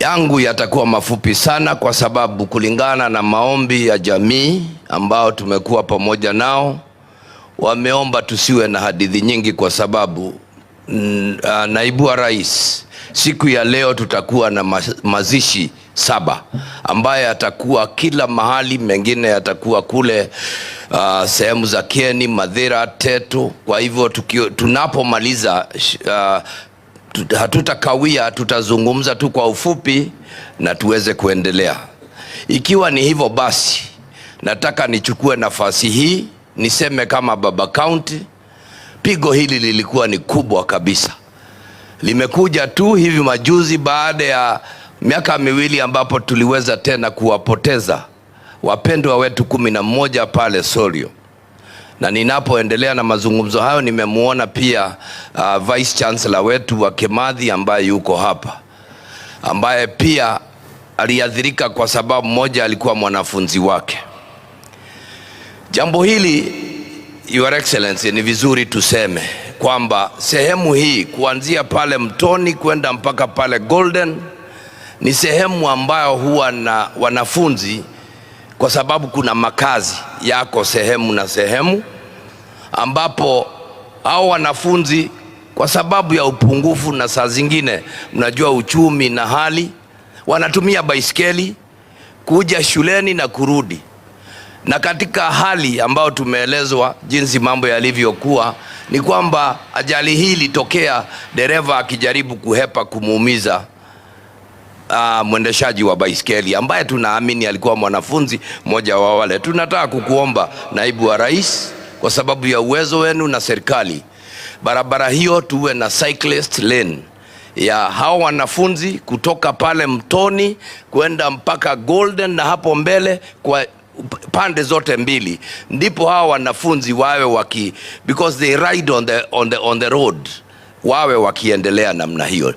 yangu yatakuwa mafupi sana, kwa sababu kulingana na maombi ya jamii ambao tumekuwa pamoja nao, wameomba tusiwe na hadithi nyingi, kwa sababu naibu wa rais, siku ya leo tutakuwa na mazishi 7 ambaye atakuwa kila mahali, mengine yatakuwa kule sehemu za Kieni, Mathira, Teto. Kwa hivyo tunapomaliza hatutakawia, tutazungumza tu kwa ufupi na tuweze kuendelea. Ikiwa ni hivyo basi, nataka nichukue nafasi hii niseme kama Baba County, pigo hili lilikuwa ni kubwa kabisa. Limekuja tu hivi majuzi baada ya miaka 2 ambapo tuliweza tena kuwapoteza wapendwa wetu 11 pale Sorio. Na ninapoendelea na mazungumzo hayo, nimemuona pia Vice Chancellor wetu wa Kimathi ambaye yuko hapa, ambaye pia aliathirika kwa sababu moja, alikuwa mwanafunzi wake. Jambo hili, Your Excellency, ni vizuri tuseme kwamba sehemu hii kuanzia pale Mtoni kwenda mpaka pale Golden ni sehemu ambayo huwa na wanafunzi, kwa sababu kuna makazi yako sehemu na sehemu, ambapo hao wanafunzi kwa sababu ya upungufu na saa zingine mnajua uchumi na hali, wanatumia baisikeli kuja shuleni na kurudi. Na katika hali ambayo tumeelezwa jinsi mambo yalivyokuwa, ni kwamba ajali hii ilitokea dereva akijaribu kuhepa kumuumiza mwendeshaji wa baisikeli ambaye tunaamini alikuwa mwanafunzi mmoja wa wale. Tunataka kukuomba naibu wa rais, kwa sababu ya uwezo wenu na serikali, barabara hiyo tuwe na cyclist lane ya hao wanafunzi kutoka pale Mtoni kwenda mpaka Golden na hapo mbele kwa pande zote mbili, ndipo hao wanafunzi wawe because they ride on the road, wawe wakiendelea namna hiyo.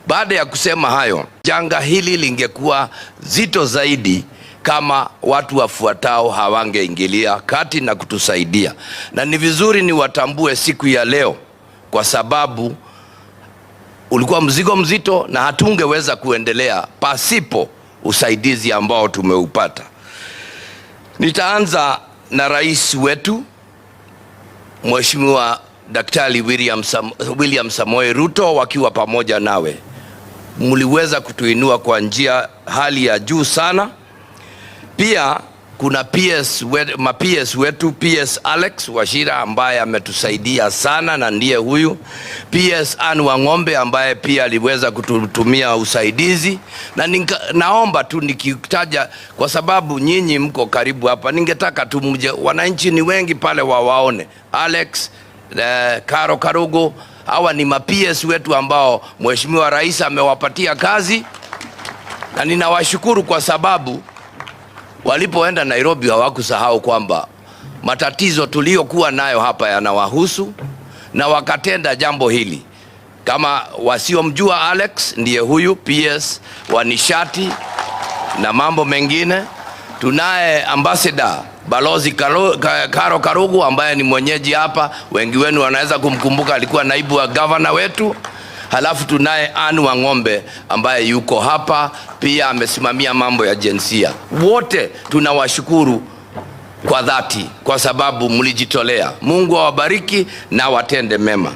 Baada ya kusema hayo, janga hili lingekuwa zito zaidi kama watu wafuatao hawangeingilia kati na kutusaidia. Na ni vizuri ni watambue siku ya leo, kwa sababu ulikuwa mzigo mzito na hatungeweza kuendelea pasipo usaidizi ambao tumeupata. Nitaanza na rais wetu Mheshimiwa Daktari William Samoei Ruto. Wakiwa pamoja nawe, mliweza kutuinua kwa njia hali ya juu sana. Pia kuna PS wetu, PS Alex Wachira ambaye ametusaidia sana, na ndiye huyu PS Anne Wang'ombe ambaye pia aliweza kututumia usaidizi. Na naomba tu nikitaja, kwa sababu nyinyi mko karibu hapa, ningetaka tu mje, wananchi ni wengi pale wawaone Alex, Karo Karugo. Hawa ni PS wetu ambao Mheshimiwa Rais amewapatia kazi, na ninawashukuru kwa sababu walipoenda Nairobi hawakusahau kwamba matatizo tuliyokuwa nayo hapa yanawahusu, na wakatenda jambo hili. Kama wasiomjua, Alex ndiye huyu PS wa nishati na mambo mengine. Tunaye ambassador Balozi Karo Karugu ambaye ni mwenyeji hapa, wengi wenu wanaweza kumkumbuka, alikuwa naibu wa governor wetu. Halafu tunaye Anne Wang'ombe ambaye yuko hapa pia, amesimamia mambo ya jinsia. Wote tunawashukuru kwa dhati kwa sababu mlijitolea. Mungu awabariki na watende mema.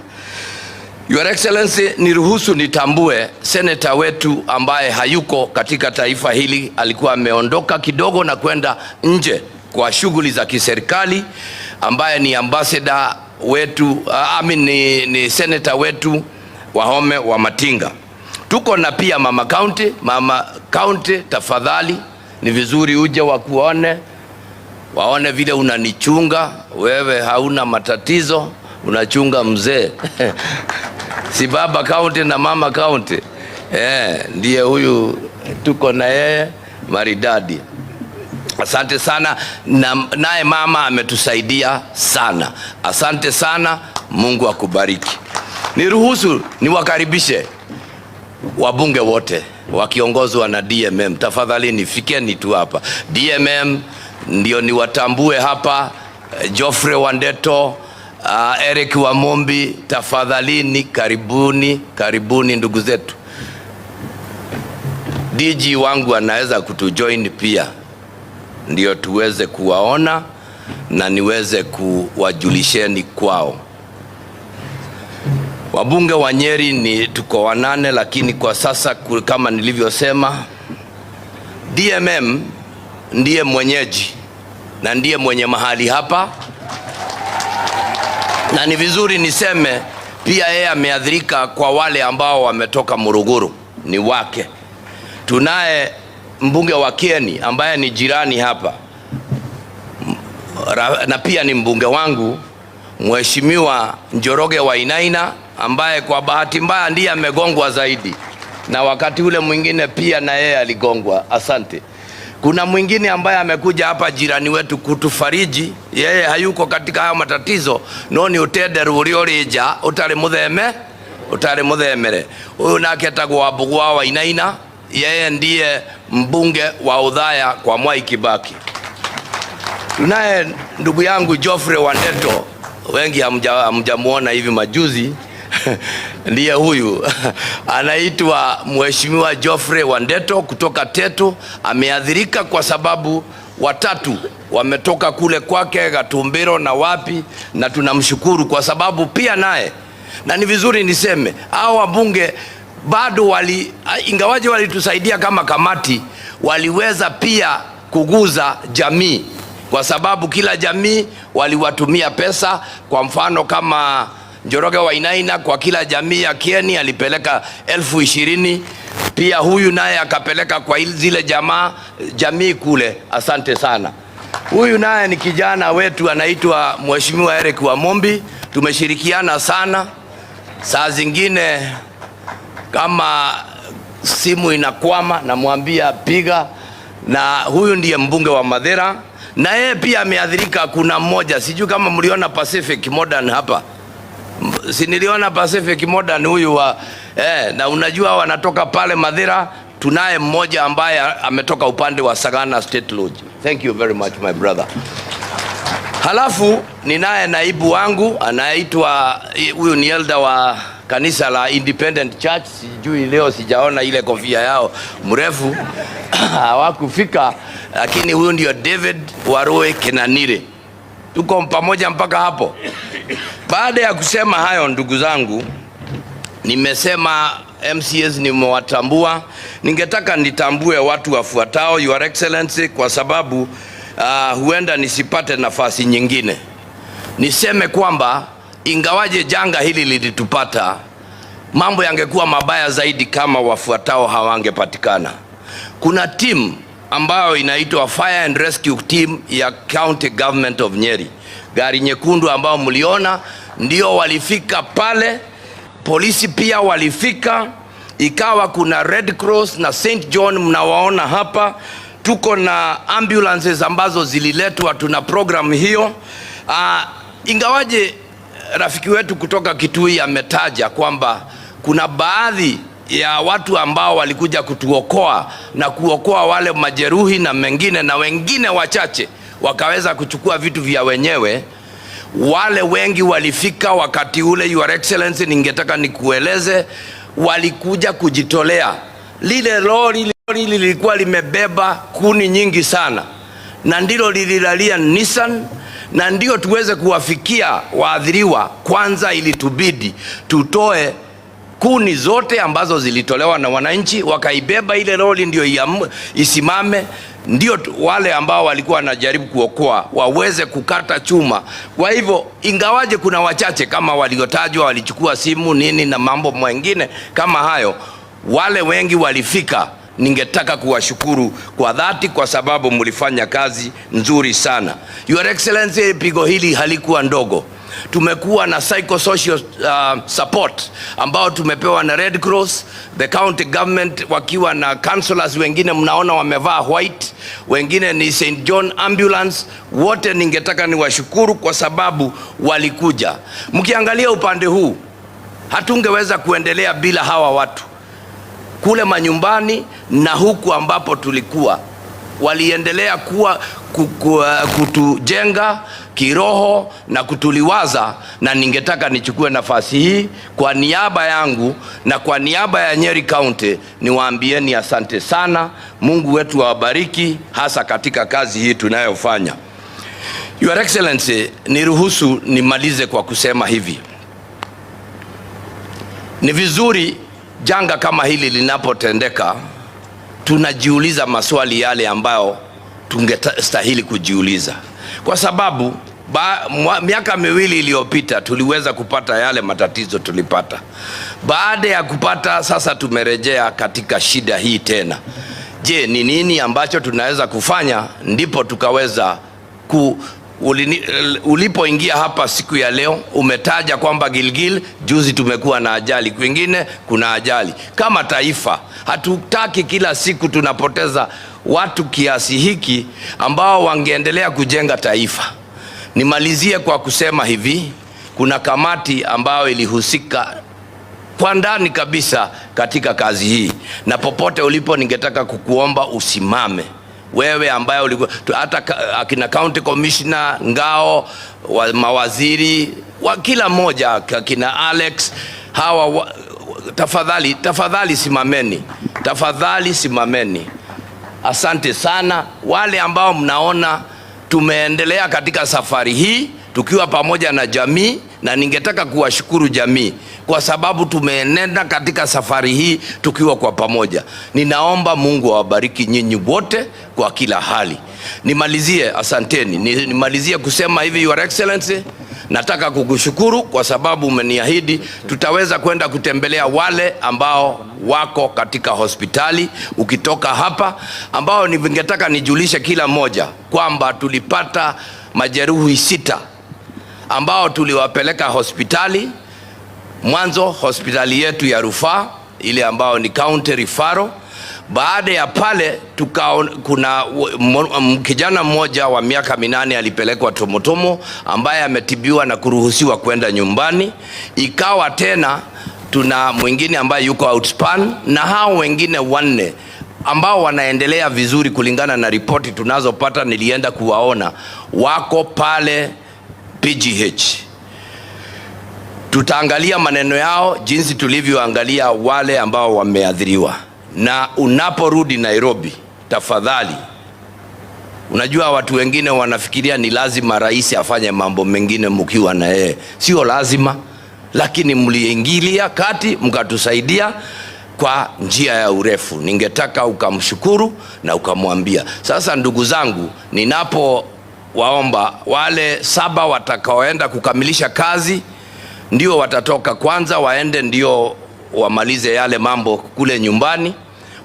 Your Excellency, niruhusu nitambue senator wetu ambaye hayuko katika taifa hili, alikuwa ameondoka kidogo na kwenda nje kwa shughuli za kiserikali, ambaye ni ambassador wetu, ni senator wetu Wahome wa Matinga. Tuko na pia Mama County, tafadhali ni vizuri uje waone vile unanichunga wewe, hauna matatizo, unachunga mzee si Baba County na Mama County. Ndiye huyu, tuko na yeye maridadi. Asante sana, naye mama ametusaidia sana. Asante sana, Mungu akubariki. Niruhusu niwakaribishe wabunge wote wakiongozwa na DMM. Tafadhali nifikeni tu hapa. DMM ndio niwatambue hapa, Geoffrey Wandeto, Eric Wamombi, tafadhalini karibuni ndugu zetu. DG wangu anaweza kutujoin pia, ndio tuweze kuwaona na niweze kuwajulisheni kwao. Wabunge wa Nyeri ni tuko 8, lakini kwa sasa kama nilivyosema, DMM ndiye mwenyeji na ndiye mwenye mahali hapa, na ni vizuri niseme pia yeye ameadhirika kwa wale ambao wametoka Muruguru, ni wake. Tunaye mbunge wa Kieni ambaye ni jirani hapa na pia ni mbunge wangu, Mheshimiwa Njoroge Wainaina, ambaye kwa bahati mbaya ndiye amegongwa zaidi, na wakati ule mwingine pia na yeye aligongwa. Asante. Kuna mwingine ambaye amekuja hapa, jirani wetu, kutufariji. Yeye hayuko katika haya matatizo, noni utederu uriorija utari muthemere. Huyu nake etagwo Wambugua Wainaina, yeye ndiye mbunge wa Udhaya kwa Mwai Kibaki. Tunaye ndugu yangu Geoffrey Wandeto, wengi hamjamuona hivi majuzi ndiye huyu anaitwa Mheshimiwa Geoffrey Wandeto kutoka Teto. Ameadhirika kwa sababu watatu wametoka kule kwake Gatumbiro na wapi, na tunamshukuru kwa sababu pia naye, na ni vizuri niseme, hao wabunge bado ingawaje walitusaidia kama kamati, waliweza pia kuguza jamii, kwa sababu kila jamii waliwatumia pesa. Kwa mfano kama Njoroge Wainaina kwa kila jamii ya Kieni alipeleka 20,000, pia huyu naye akapeleka kwa zile jamii kule. Asante sana. Huyu naye ni kijana wetu anaitwa Mheshimiwa Eric Wamombi, tumeshirikiana sana. Saa zingine kama simu inakwama namwambia piga, na huyu ndiye mbunge wa Mathira, na yeye pia ameadhirika. Kuna mmoja, sijui kama mliona Pacific Modern hapa, si niliona Pacific Modern huyu wa na unajua wanatoka pale Mathira. Tunaye mmoja ambaye ametoka upande wa Sagana State Lodge. Thank you very much my brother. Halafu ninaye naibu wangu anaitwa, huyu ni elder wa kanisa la Independent Church. Sijui leo sijaona ile kofia yao mrefu hawakufika, lakini huyu ndio David Waroe Kenanire. Tuko pamoja mpaka hapo. Baada ya kusema hayo, ndugu zangu, nimesema MCAs nimewatambua. Ningetaka nitambue watu wafuatao, Your Excellency, kwa sababu huenda nisipate nafasi nyingine. Niseme kwamba ingawaje janga hili lilitupata, mambo yangekuwa mabaya zaidi kama wafuatao hawangepatikana. Kuna team ambayo inaitwa Fire and Rescue Team ya County Government of Nyeri. Gari nyekundu ambao mliona ndio walifika pale, polisi pia walifika, ikawa kuna Red Cross na St. John mnawaona hapa. Tuko na ambulances ambazo zililetwa, tuna program hiyo. Ingawaje rafiki wetu kutoka Kitui ametaja kwamba kuna baadhi ya watu ambao walikuja kutuokoa na kuokoa wale majeruhi na mengine, na wengine wachache wakaweza kuchukua vitu vya wenyewe. Wale wengi walifika wakati ule, Your Excellency, ningetaka nikueleze, walikuja kujitolea. Lile lori lilikuwa limebeba kuni nyingi sana, na ndilo lililalia Nissan, na ndio tuweze kuwafikia waadhiriwa. Kwanza ilitubidi tutoe kuni zote ambazo zilitolewa na wananchi, wakaibeba ile lori ndio isimame, ndio wale ambao walikuwa wanajaribu kuokoa waweze kukata chuma. Kwa hivyo ingawaje kuna wachache kama waliotajwa walichukua simu nini na mambo mengine kama hayo, wale wengi walifika. Ningetaka kuwashukuru kwa dhati kwa sababu mlifanya kazi nzuri sana. Your Excellency, pigo hili halikuwa ndogo. Tumekuwa na psychosocial support ambao tumepewa na Red Cross, the county government wakiwa na councillors wengine mnaona wamevaa white, wengine ni St. John ambulance. Wote ningetaka niwashukuru kwa sababu walikuja. Mkiangalia upande huu, hatungeweza kuendelea bila hawa watu kule manyumbani na huku ambapo tulikuwa. waliendelea kutujenga kiroho na kutuliwaza, na ningetaka nichukue nafasi hii kwa niaba yangu na kwa niaba ya Nyeri County niwaambieni asante sana. Mungu wetu awabariki, hasa katika kazi hii tunayofanya. Your Excellency, niruhusu nimalize kwa kusema hivi. Ni vizuri janga kama hili linapotendeka tunajiuliza maswali yale ambayo tungestahili kujiuliza, kwa sababu miaka miwili iliyopita tuliweza kupata yale matatizo tulipata. Baada ya kupata, sasa tumerejea katika shida hii tena. Je, ni nini ambacho tunaweza kufanya ndipo tukaweza ulipoingia hapa siku ya leo umetaja kwamba Gilgil juzi tumekuwa na ajali, kwingine kuna ajali. Kama taifa hatutaki kila siku tunapoteza watu kiasi hiki ambao wangeendelea kujenga taifa. Nimalizie kwa kusema hivi, kuna kamati ambayo ilihusika kwa ndani kabisa katika kazi hii, na popote ulipo ningetaka kukuomba usimame. Wewe ambaye ulikuwa hata akina county commissioner, ngao, mawaziri wa kila mmoja, akina Alex, hawa tafadhali simameni, tafadhali simameni. Asante sana wale ambao mnaona tumeendelea katika safari hii tukiwa pamoja na jamii, na ningetaka kuwashukuru jamii kwa sababu tumeenenda katika safari hii tukiwa kwa pamoja. Ninaomba Mungu awabariki nyinyi wote kwa kila hali. Nimalizie, asanteni. Nimalizie kusema hivi, Your Excellency, nataka kukushukuru kwa sababu umeniahidi tutaweza kwenda kutembelea wale ambao wako katika hospitali ukitoka hapa, ambao ningetaka nijulishe kila mmoja kwamba tulipata majeruhi 6 ambao tuliwapeleka hospitali. Mwanzo hospitali yetu ya rufaa ile ambao ni county referral. Baada ya pale kuna kijana mmoja wa miaka 8 alipelekwa Tomotomo ambaye ametibiwa na kuruhusiwa kwenda nyumbani. Ikawa tena tuna mwingine ambaye yuko outspan, na hao wengine 4 ambao wanaendelea vizuri kulingana na ripoti tunazopata. Nilienda kuwaona, wako pale PGH. Tutaangalia maneno yao jinsi tulivyoangalia wale ambao wameadhiriwa. Na unaporudi Nairobi, tafadhali, unajua watu wengine wanafikiria ni lazima rais afanye mambo mengine mkiwa na yeye. Sio lazima, lakini mliingilia kati mkatusaidia kwa njia ya urefu. Ningetaka ukamshukuru na ukamwambia. Sasa ndugu zangu, ninapowaomba wale 7 watakaoenda kukamilisha kazi ndio watatoka kwanza, waende ndio wamalize yale mambo kule nyumbani.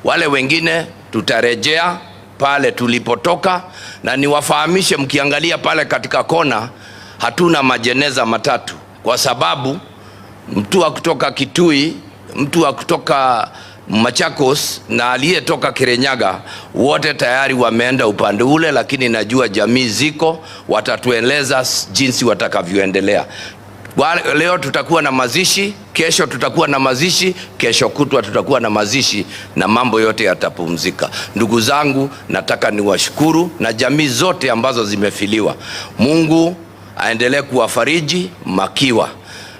Wale wengine tutarejea pale tulipotoka, na niwafahamishe, mkiangalia pale katika kona hatuna majeneza matatu, kwa sababu mtu wa kutoka Kitui, mtu wa kutoka Machakos na aliyetoka Kirinyaga wote tayari wameenda upande ule, lakini najua jamii ziko, watatueleza jinsi watakavyoendelea. Leo tutakuwa na mazishi, kesho tutakuwa na mazishi, kesho kutwa tutakuwa na mazishi, na mambo yote yatapumzika. Ndugu zangu, nataka niwashukuru na jamii zote ambazo zimefiliwa. Mungu aendelee kuwafariji makiwa.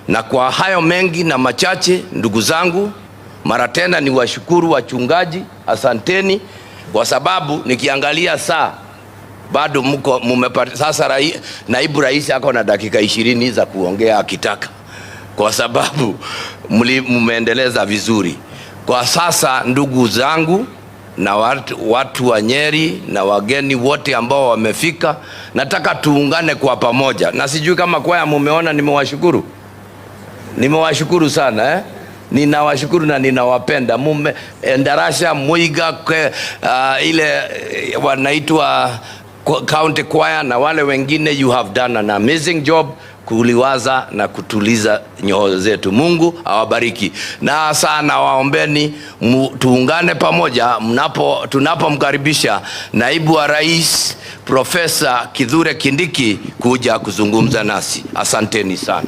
Na kwa hayo mengi na machache, ndugu zangu, mara tena niwashukuru wachungaji, asanteni, kwa sababu nikiangalia saa bado mumepata. Sasa naibu rais ako na dakika 20 za kuongea akitaka, kwa sababu mumeendeleza vizuri. Kwa sasa ndugu zangu na watu wa Nyeri na wageni wote ambao wamefika, nataka tuungane kwa pamoja. Na sijui kama kwaya mumeona nimewashukuru sana ninawashukuru na ninawapenda. Ndarasha, Muiga, ile wanaitwa county choir na wale wengine, you have done an amazing job kuliwaza na kutuliza nyoyo zetu. Mungu awabariki. Na sana waombeni tuungane pamoja tunapomkaribisha naibu wa rais Profesa Kithure Kindiki kuja kuzungumza nasi. Asanteni sana.